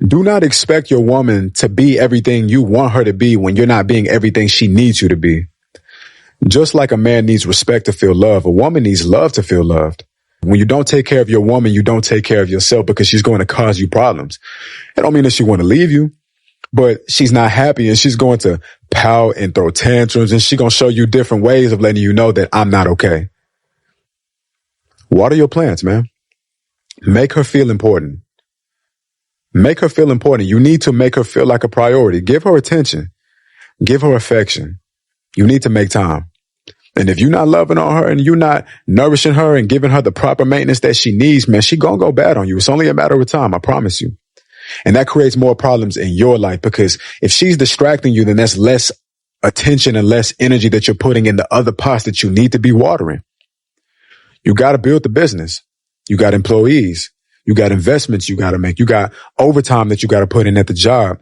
Do not expect your woman to be everything you want her to be when you're not being everything she needs you to be. Just like a man needs respect to feel love, a woman needs love to feel loved. When you don't take care of your woman, you don't take care of yourself because she's going to cause you problems. It don't mean that she want to leave you, but she's not happy and she's going to pout and throw tantrums and she's going to show you different ways of letting you know that I'm not okay. Water your plants, man. Make her feel important. Make her feel important. You need to make her feel like a priority. Give her attention. Give her affection. You need to make time. And if you're not loving on her and you're not nourishing her and giving her the proper maintenance that she needs, man, she gonna go bad on you. It's only a matter of time, I promise you. And that creates more problems in your life because if she's distracting you, then that's less attention and less energy that you're putting in the other pots that you need to be watering. You got to build the business. You got employees. You got investments you got to make. You got overtime that you got to put in at the job.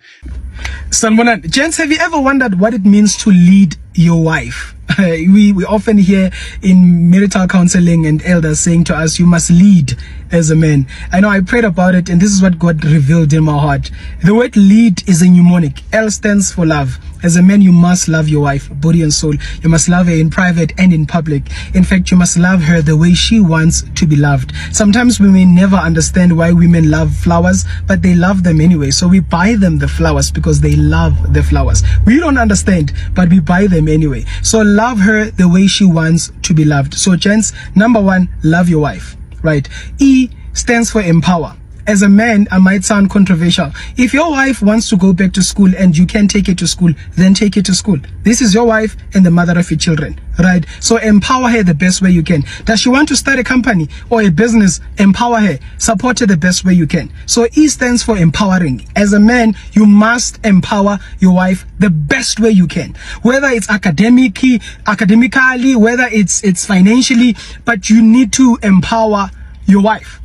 Sanbonan, gents, have you ever wondered what it means to lead your wife? We often hear in marital counseling and elders saying to us, you must lead as a man. I know I prayed about it and this is what God revealed in my heart. The word lead is a mnemonic. L stands for love. As a man, you must love your wife, body and soul. You must love her in private and in public. In fact, you must love her the way she wants to be loved. Sometimes we may never understand why women love flowers, but they love them anyway. So we buy them the flowers because they love the flowers. We don't understand, but we buy them anyway. So love her the way she wants to be loved. So gents, number one, love your wife, right? E stands for empower. As a man, I might sound controversial. If your wife wants to go back to school and you can take her to school, then take her to school. This is your wife and the mother of your children, right? So empower her the best way you can. Does she want to start a company or a business? Empower her. Support her the best way you can. So E stands for empowering. As a man, you must empower your wife the best way you can. Whether it's academically, whether it's financially, but you need to empower your wife.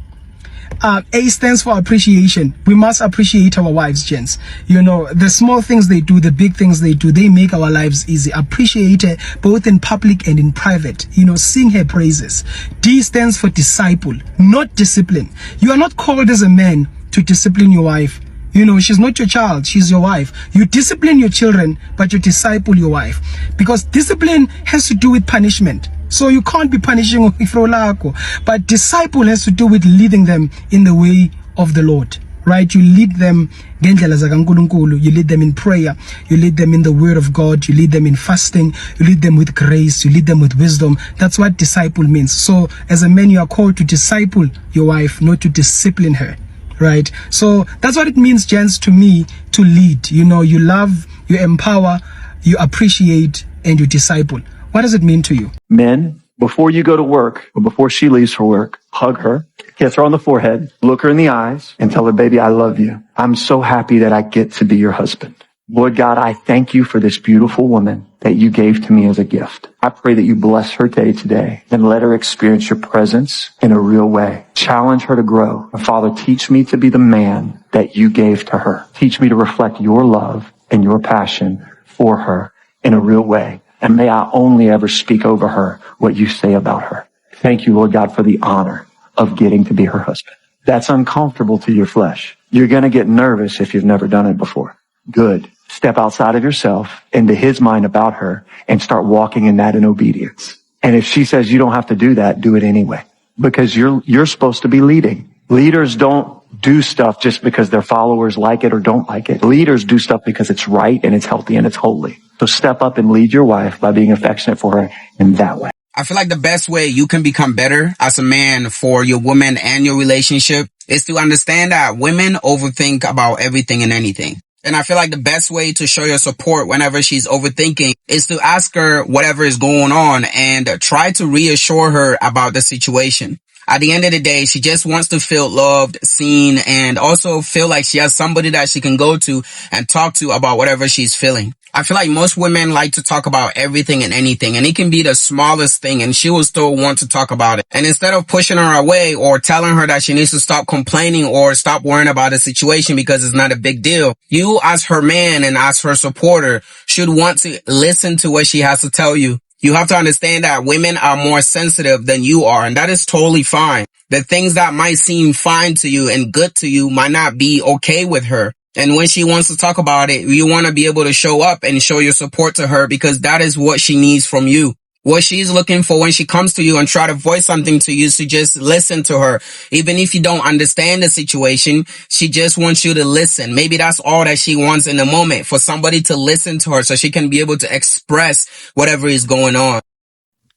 A stands for appreciation. We must appreciate our wives, gents. You know, the small things they do, the big things they do, they make our lives easy. Appreciate her both in public and in private. You know, sing her praises. D stands for disciple, not discipline. You are not called as a man to discipline your wife. You know, she's not your child, she's your wife. You discipline your children, but you disciple your wife. Because discipline has to do with punishment. So you can't be punishing ifrolako. But disciple has to do with leading them in the way of the Lord. Right? You lead them, you lead them in prayer, you lead them in the word of God, you lead them in fasting, you lead them with grace, you lead them with wisdom. That's what disciple means. So as a man, you are called to disciple your wife, not to discipline her. Right? So that's what it means, gents, to me, to lead. You know, you love, you empower, you appreciate, and you disciple. What does it mean to you? Men, before you go to work or before she leaves for work, hug her, kiss her on the forehead, look her in the eyes, and tell her, baby, I love you. I'm so happy that I get to be your husband. Lord God, I thank you for this beautiful woman that you gave to me as a gift. I pray that you bless her day today and let her experience your presence in a real way. Challenge her to grow. And Father, teach me to be the man that you gave to her. Teach me to reflect your love and your passion for her in a real way. And may I only ever speak over her what you say about her. Thank you, Lord God, for the honor of getting to be her husband. That's uncomfortable to your flesh. You're going to get nervous if you've never done it before. Good. Step outside of yourself into his mind about her and start walking in that in obedience. And if she says you don't have to do that, do it anyway. Because you're supposed to be leading. Leaders don't do stuff just because their followers like it or don't like it. Leaders do stuff because it's right and it's healthy and it's holy. So step up and lead your wife by being affectionate for her in that way. I feel like the best way you can become better as a man for your woman and your relationship is to understand that women overthink about everything and anything. And I feel like the best way to show your support whenever she's overthinking is to ask her whatever is going on and try to reassure her about the situation. At the end of the day, she just wants to feel loved, seen, and also feel like she has somebody that she can go to and talk to about whatever she's feeling. I feel like most women like to talk about everything and anything, and it can be the smallest thing, and she will still want to talk about it. And instead of pushing her away or telling her that she needs to stop complaining or stop worrying about the situation because it's not a big deal, you as her man and as her supporter should want to listen to what she has to tell you. You have to understand that women are more sensitive than you are, and that is totally fine. The things that might seem fine to you and good to you might not be okay with her. And when she wants to talk about it, you want to be able to show up and show your support to her, because that is what she needs from you. What she's looking for when she comes to you and try to voice something to you is to just listen to her. Even if you don't understand the situation, she just wants you to listen. Maybe that's all that she wants in the moment, for somebody to listen to her so she can be able to express whatever is going on.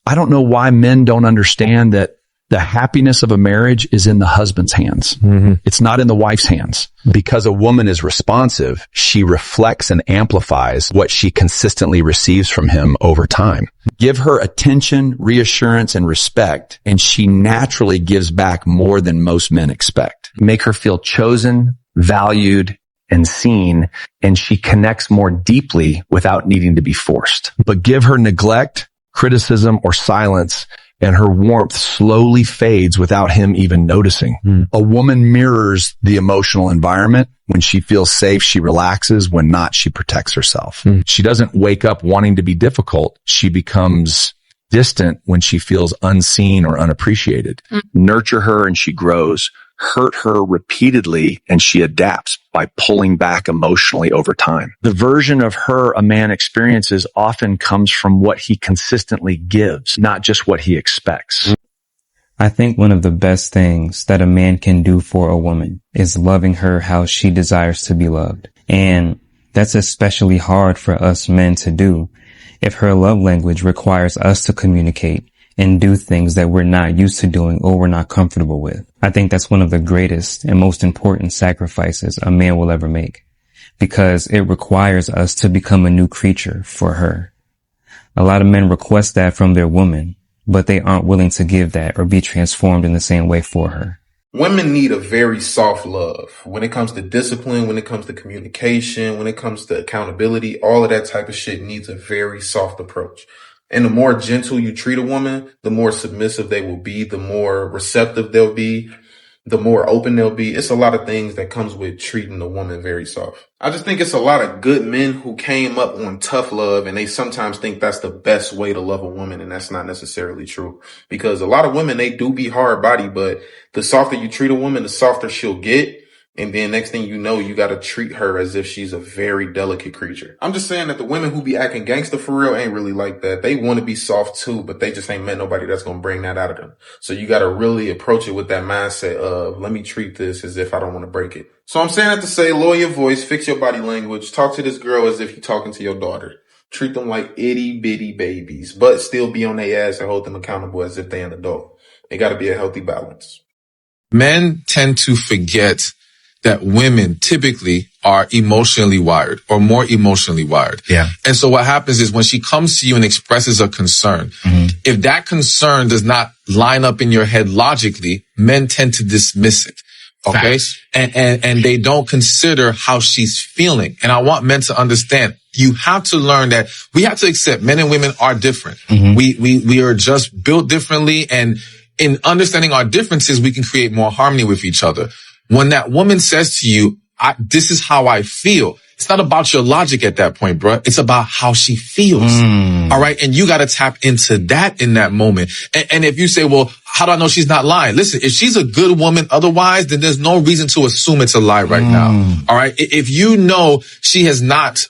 I don't know why men don't understand that the happiness of a marriage is in the husband's hands. Mm-hmm. It's not in the wife's hands. Because a woman is responsive, she reflects and amplifies what she consistently receives from him over time. Give her attention, reassurance, and respect, and she naturally gives back more than most men expect. Make her feel chosen, valued, and seen, and she connects more deeply without needing to be forced. But give her neglect, criticism, or silence, and her warmth slowly fades without him even noticing. A woman mirrors the emotional environment. When she feels safe, she relaxes. When not, she protects herself. She doesn't wake up wanting to be difficult. She becomes distant when she feels unseen or unappreciated. Nurture her and she grows. Hurt her repeatedly and she adapts by pulling back emotionally over time. The version of her a man experiences often comes from what he consistently gives, not just what he expects. I think one of the best things that a man can do for a woman is loving her how she desires to be loved. And that's especially hard for us men to do if her love language requires us to communicate and do things that we're not used to doing or we're not comfortable with. I think that's one of the greatest and most important sacrifices a man will ever make, because it requires us to become a new creature for her. A lot of men request that from their woman, but they aren't willing to give that or be transformed in the same way for her. Women need a very soft love when it comes to discipline, when it comes to communication, when it comes to accountability. All of that type of shit needs a very soft approach. And the more gentle you treat a woman, the more submissive they will be, the more receptive they'll be, the more open they'll be. It's a lot of things that comes with treating a woman very soft. I just think it's a lot of good men who came up on tough love, and they sometimes think that's the best way to love a woman, and that's not necessarily true. Because a lot of women, they do be hard body, but the softer you treat a woman, the softer she'll get. And then next thing you know, you got to treat her as if she's a very delicate creature. I'm just saying that the women who be acting gangster for real ain't really like that. They want to be soft too, but they just ain't met nobody that's going to bring that out of them. So you got to really approach it with that mindset of, let me treat this as if I don't want to break it. So I'm saying that to say, lower your voice, fix your body language, talk to this girl as if you're talking to your daughter. Treat them like itty bitty babies, but still be on their ass and hold them accountable as if they're an adult. It got to be a healthy balance. Men tend to forget that women typically are emotionally wired or more emotionally wired. Yeah. And so what happens is when she comes to you and expresses a concern, if that concern does not line up in your head logically, men tend to dismiss it. Okay. Facts. And they don't consider how she's feeling. And I want men to understand, you have to learn that we have to accept men and women are different. We are just built differently. And in understanding our differences, we can create more harmony with each other. When that woman says to you, this is how I feel, it's not about your logic at that point, bro. It's about how she feels. All right. And you got to tap into that in that moment. And if you say, well, how do I know she's not lying? Listen, if she's a good woman otherwise, then there's no reason to assume it's a lie right now. All right. If you know she has not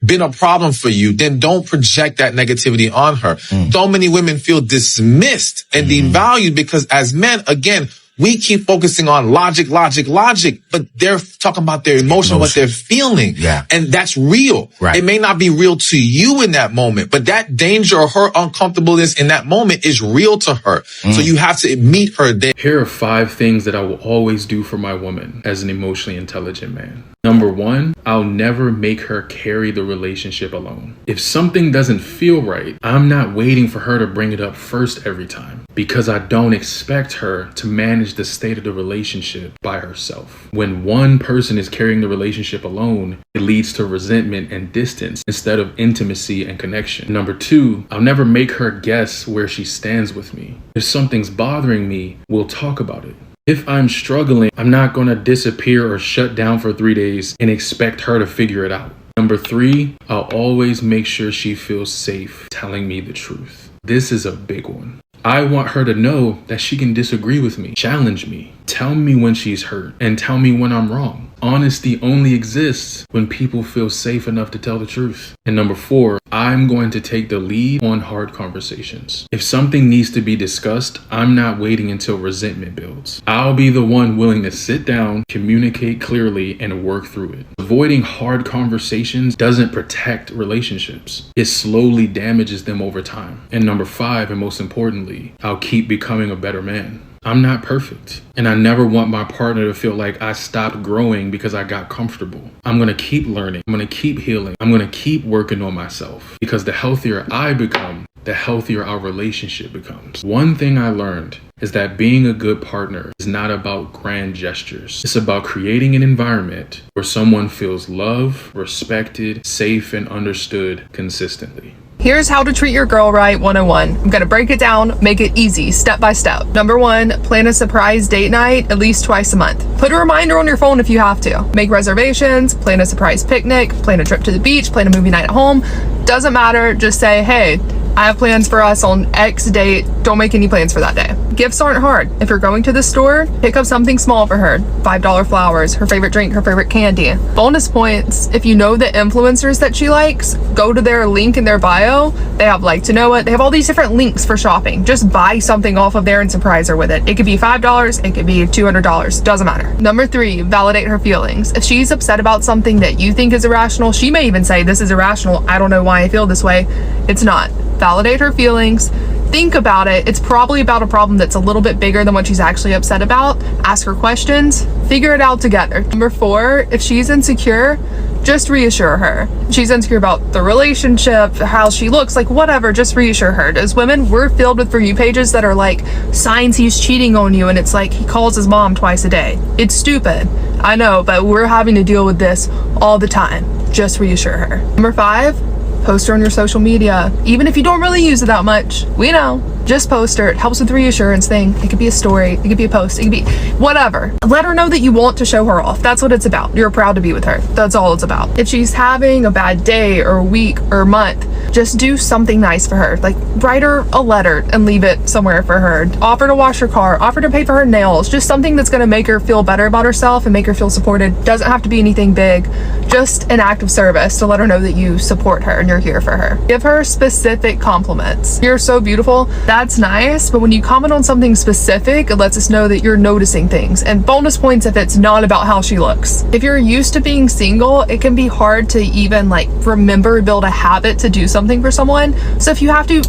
been a problem for you, then don't project that negativity on her. So many women feel dismissed and devalued because as men, again, we keep focusing on logic, but they're talking about their emotion, what they're feeling. Yeah. And that's real. Right. It may not be real to you in that moment, but that danger or her uncomfortableness in that moment is real to her. So you have to meet her there. Here are 5 things that I will always do for my woman as an emotionally intelligent man. Number 1, I'll never make her carry the relationship alone. If something doesn't feel right, I'm not waiting for her to bring it up first every time, because I don't expect her to manage the state of the relationship by herself. When one person is carrying the relationship alone, it leads to resentment and distance instead of intimacy and connection. Number 2, I'll never make her guess where she stands with me. If something's bothering me, we'll talk about it. If I'm struggling, I'm not going to disappear or shut down for 3 days and expect her to figure it out. Number 3, I'll always make sure she feels safe telling me the truth. This is a big one. I want her to know that she can disagree with me, challenge me, tell me when she's hurt, and tell me when I'm wrong. Honesty only exists when people feel safe enough to tell the truth. And number 4, I'm going to take the lead on hard conversations. If something needs to be discussed, I'm not waiting until resentment builds. I'll be the one willing to sit down, communicate clearly, and work through it. Avoiding hard conversations doesn't protect relationships. It slowly damages them over time. And number 5, and most importantly, I'll keep becoming a better man. I'm not perfect, and I never want my partner to feel like I stopped growing because I got comfortable. I'm going to keep learning. I'm going to keep healing. I'm going to keep working on myself, because the healthier I become, the healthier our relationship becomes. One thing I learned is that being a good partner is not about grand gestures. It's about creating an environment where someone feels loved, respected, safe, and understood consistently. Here's how to treat your girl right 101. I'm gonna break it down, make it easy, step by step. Number 1, plan a surprise date night at least twice a month. Put a reminder on your phone if you have to. Make reservations, plan a surprise picnic, plan a trip to the beach, plan a movie night at home. Doesn't matter, just say, hey, I have plans for us on X date. Don't make any plans for that day. Gifts aren't hard. If you're going to the store, pick up something small for her. $5 flowers, her favorite drink, her favorite candy. Bonus points, if you know the influencers that she likes, go to their link in their bio. They have Like to Know It. They have all these different links for shopping. Just buy something off of there and surprise her with it. It could be $5, it could be $200, doesn't matter. Number 3, validate her feelings. If she's upset about something that you think is irrational, she may even say, this is irrational. I don't know why I feel this way. It's not. Validate her feelings. Think about it. It's probably about a problem that's a little bit bigger than what she's actually upset about. Ask her questions. Figure it out together. Number 4, if she's insecure, just reassure her. If she's insecure about the relationship, how she looks, like whatever, just reassure her. As women, we're filled with For You pages that are like signs he's cheating on you, and it's like he calls his mom twice a day. It's stupid. I know, but we're having to deal with this all the time. Just reassure her. Number 5, post her on your social media. Even if you don't really use it that much, we know. Just post her. It helps with the reassurance thing. It could be a story. It could be a post. It could be whatever. Let her know that you want to show her off. That's what it's about. You're proud to be with her. That's all it's about. If she's having a bad day or week or month, just do something nice for her. Like write her a letter and leave it somewhere for her. Offer to wash her car. Offer to pay for her nails. Just something that's going to make her feel better about herself and make her feel supported. Doesn't have to be anything big. Just an act of service to let her know that you support her and you're here for her. Give her specific compliments. You're so beautiful. That's nice, but when you comment on something specific, it lets us know that you're noticing things. And bonus points if it's not about how she looks. If you're used to being single, it can be hard to even like remember, build a habit to do something for someone. So if you have to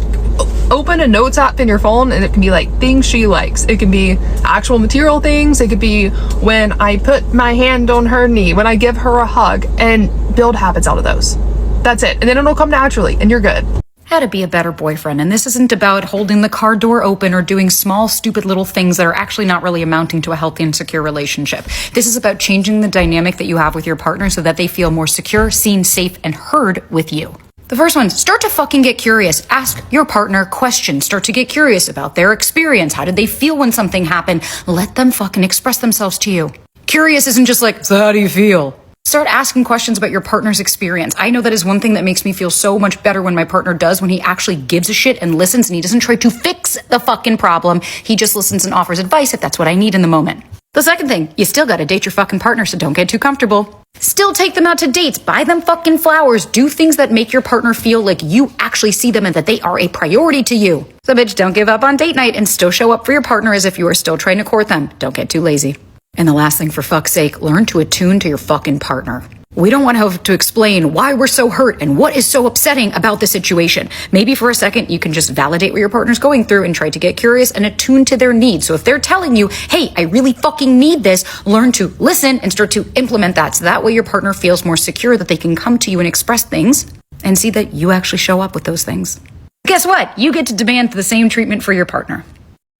open a notes app in your phone, and it can be like things she likes. It can be actual material things. It could be when I put my hand on her knee, when I give her a hug, and build habits out of those. That's it. And then it'll come naturally and you're good. How to be a better boyfriend. And this isn't about holding the car door open or doing small, stupid little things that are actually not really amounting to a healthy and secure relationship. This is about changing the dynamic that you have with your partner so that they feel more secure, seen, safe, and heard with you. The first one, start to fucking get curious. Ask your partner questions. Start to get curious about their experience. How did they feel when something happened? Let them fucking express themselves to you. Curious isn't just like, so how do you feel? Start asking questions about your partner's experience. I know that is one thing that makes me feel so much better when my partner does, when he actually gives a shit and listens and he doesn't try to fix the fucking problem. He just listens and offers advice if that's what I need in the moment. The second thing, you still gotta date your fucking partner, so don't get too comfortable. Still take them out to dates, buy them fucking flowers, do things that make your partner feel like you actually see them and that they are a priority to you. So bitch, don't give up on date night and still show up for your partner as if you are still trying to court them. Don't get too lazy. And the last thing, for fuck's sake, learn to attune to your fucking partner. We don't want to have to explain why we're so hurt and what is so upsetting about the situation. Maybe for a second, you can just validate what your partner's going through and try to get curious and attune to their needs. So if they're telling you, hey, I really fucking need this, learn to listen and start to implement that. So that way your partner feels more secure that they can come to you and express things and see that you actually show up with those things. Guess what? You get to demand the same treatment for your partner.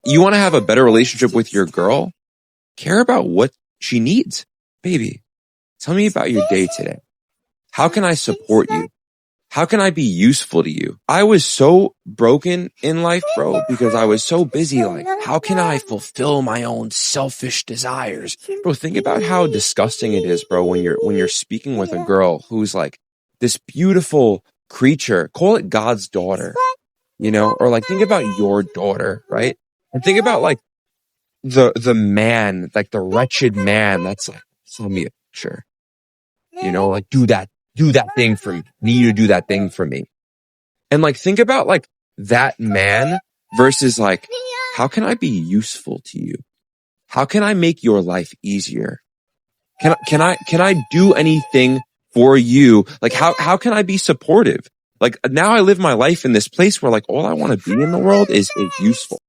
You want to have a better relationship with your girl? Care about what she needs. Baby, tell me about your day today. How can I support you? How can I be useful to you? I was so broken in life, bro, because I was so busy. Like, how can I fulfill my own selfish desires? Bro, think about how disgusting it is, bro, when you're speaking with a girl who's like this beautiful creature, call it God's daughter, you know, or like think about your daughter, right? And think about like the man, like the wretched man that's like, send me a picture, you know, like do that thing for me. Need you to do that thing for me. And like, think about like that man versus like, how can I be useful to you? How can I make your life easier? Can I do anything for you? Like, how can I be supportive? Like now I live my life in this place where like all I want to be in the world is useful.